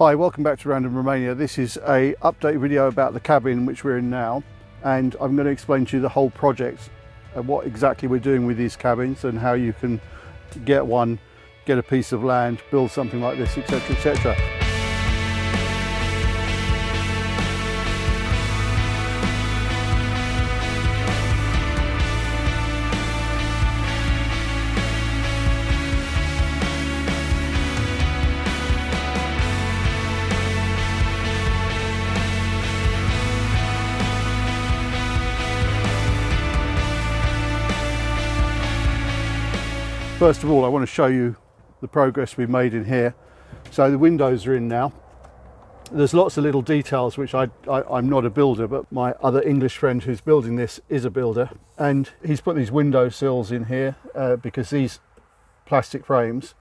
Hi, welcome back to Random Romania. This is a update video about the cabin which we're in now, and I'm going to explain to you the whole project and what exactly we're doing with these cabins and how you can get one, get a piece of land, build something like this, etc, etc. First of all, I want to show you the progress we've made in here. So the windows are in now. There's lots of little details which I'm not a builder, but my other English friend who's building this is a builder, and he's put these window sills in here because these plastic frames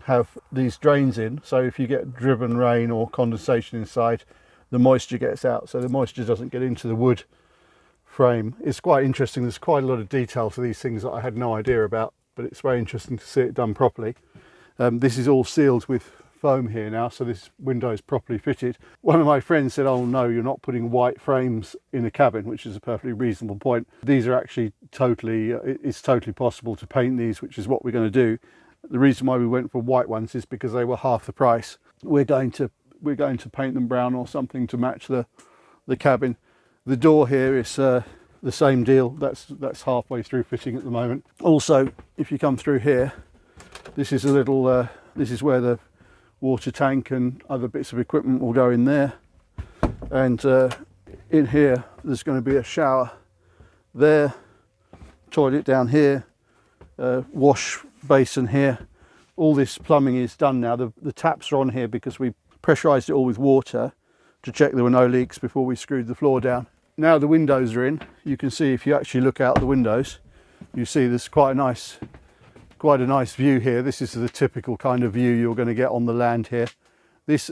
have these drains in, so if you get driven rain or condensation inside, the moisture gets out, so the moisture doesn't get into the wood frame. It's quite interesting. There's quite a lot of detail to these things that I had no idea about, but it's very interesting to see it done properly. This is all sealed with foam here now, so this window is properly fitted. One of my friends said, oh no, you're not putting white frames in a cabin, which is a perfectly reasonable point. These are actually it's totally possible to paint these, which is what we're going to do. The reason why we went for white ones is because they were half the price. We're going to paint them brown or something to match the cabin. The door here is the same deal. That's halfway through fitting at the moment. Also, if you come through here, this is a little this is where the water tank and other bits of equipment will go in there, and in here there's going to be a shower there, toilet down here, wash basin here. All this plumbing is done now. The taps are on here because we pressurized it all with water to check there were no leaks before we screwed the floor down. Now the windows are in. You can see, if you actually look out the windows, you see there's quite a nice view here. This is the typical kind of view you're going to get on the land here. This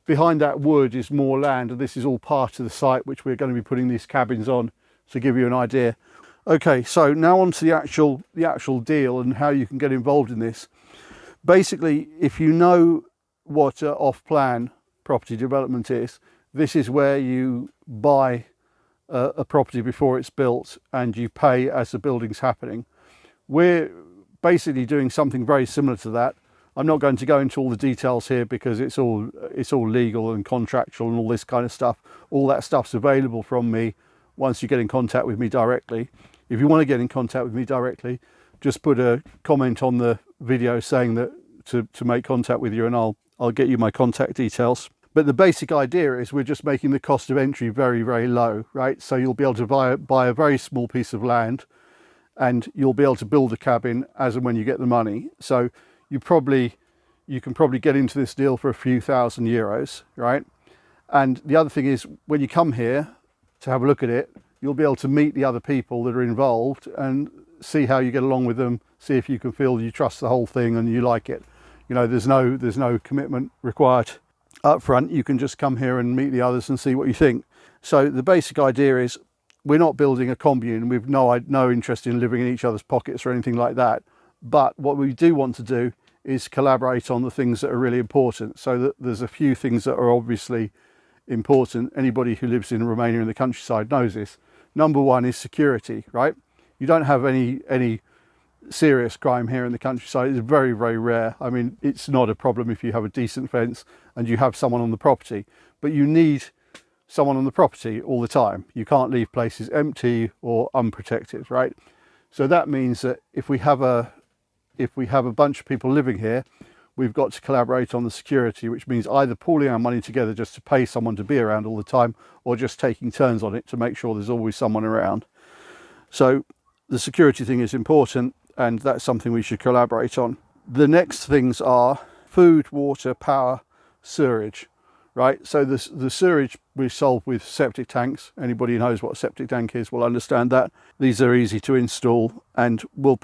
behind that wood is more land, and this is all part of the site which we're going to be putting these cabins on, to give you an idea. Okay, so now on to the actual deal and how you can get involved in this. Basically, if you know what off-plan property development is, this is where you buy a property before it's built and you pay as the building's happening. We're basically doing something very similar to that. I'm not going to go into all the details here because it's all legal and contractual and all this kind of stuff. All that stuff's available from me once you get in contact with me directly. If you want to get in contact with me directly, just put a comment on the video saying that to make contact with you, and I'll get you my contact details. But the basic idea is we're just making the cost of entry very, very low, right? So you'll be able to buy a very small piece of land, and you'll be able to build a cabin as and when you get the money. So you can probably get into this deal for a few €1,000, right? And the other thing is, when you come here to have a look at it, you'll be able to meet the other people that are involved and see how you get along with them, see if you can feel you trust the whole thing and you like it. You know, there's no commitment required up front. You can just come here and meet the others and see what you think. So the basic idea is, we're not building a commune. We've no interest in living in each other's pockets or anything like that. But what we do want to do is collaborate on the things that are really important. So that there's a few things that are obviously important. Anybody who lives in Romania in the countryside knows this. Number one is security, right? You don't have any serious crime here in the countryside. It's very, very rare. I mean, it's not a problem if you have a decent fence and you have someone on the property, but you need someone on the property all the time. You can't leave places empty or unprotected, right? So that means that if we have a bunch of people living here, we've got to collaborate on the security, which means either pooling our money together just to pay someone to be around all the time, or just taking turns on it to make sure there's always someone around. So the security thing is important, and that's something we should collaborate on. The next things are food, water, power, sewerage, right? So the sewerage we solve with septic tanks. Anybody who knows what a septic tank is will understand that. These are easy to install, and we'll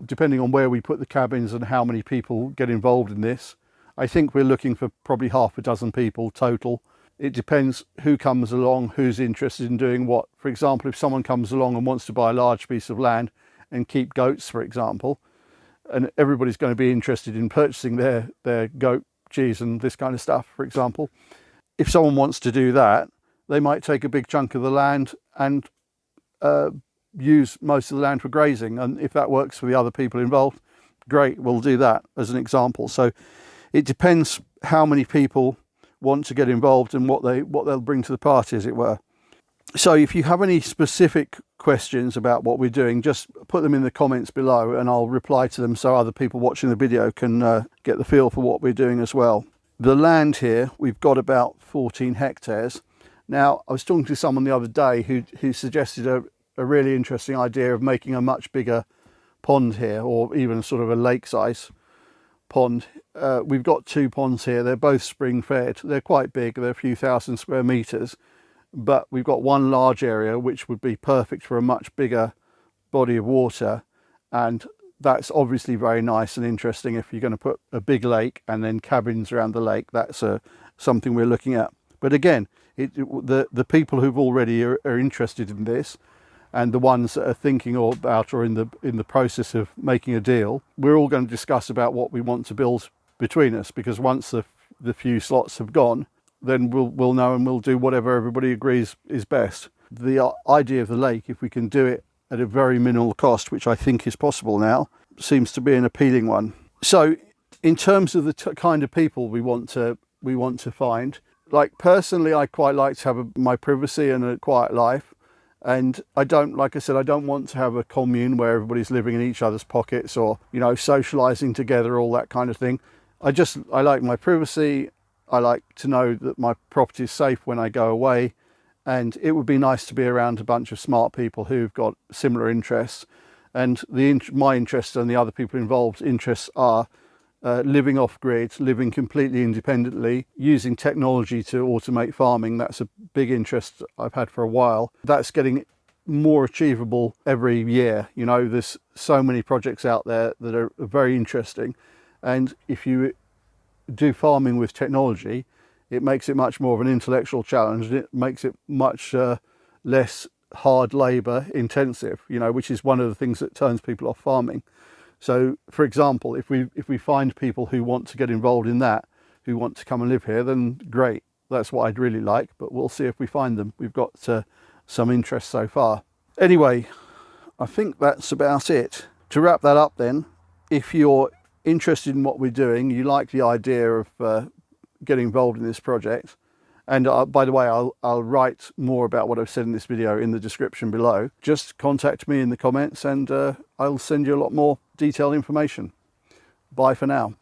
depending on where we put the cabins and how many people get involved in this, I think we're looking for probably half a dozen people total. It depends who comes along, who's interested in doing what. For example, if someone comes along and wants to buy a large piece of land and keep goats, for example, and everybody's going to be interested in purchasing their goat cheese and this kind of stuff, for example. If someone wants to do that, they might take a big chunk of the land and use most of the land for grazing. And if that works for the other people involved, great, we'll do that as an example. So it depends how many people want to get involved and what they'll bring to the party, as it were. So if you have any specific questions about what we're doing, just put them in the comments below and I'll reply to them so other people watching the video can get the feel for what we're doing as well. The land here, we've got about 14 hectares. Now, I was talking to someone the other day who suggested a really interesting idea of making a much bigger pond here, or even sort of a lake-size pond. We've got 2 ponds here. They're both spring-fed. They're quite big. They're a few thousand square meters. But we've got one large area which would be perfect for a much bigger body of water, and that's obviously very nice and interesting if you're going to put a big lake and then cabins around the lake. That's something we're looking at. But again, the people who've already are interested in this, and the ones that are thinking about or in the process of making a deal, we're all going to discuss about what we want to build between us, because once the few slots have gone, then we'll know and we'll do whatever everybody agrees is best. The idea of the lake, if we can do it at a very minimal cost, which I think is possible now, seems to be an appealing one. So in terms of the kind of people we want to find, like personally, I quite like to have my privacy and a quiet life. And I don't, like I said, I don't want to have a commune where everybody's living in each other's pockets or, you know, socializing together, all that kind of thing. I like my privacy. I like to know that my property is safe when I go away, and it would be nice to be around a bunch of smart people who've got similar interests. And my interests and the other people involved's interests are living off grid, living completely independently, using technology to automate farming. That's a big interest I've had for a while. That's getting more achievable every year. You know, there's so many projects out there that are very interesting, and if you do farming with technology, it makes it much more of an intellectual challenge, and it makes it much less hard labor intensive, you know, which is one of the things that turns people off farming. So for example, if we find people who want to get involved in that, who want to come and live here, then great, that's what I'd really like, but we'll see if we find them. We've got some interest so far. Anyway, I think that's about it. To wrap that up then, if you're interested in what we're doing, you like the idea of getting involved in this project, and by the way, I'll write more about what I've said in this video in the description below. Just contact me in the comments and I'll send you a lot more detailed information. Bye for now.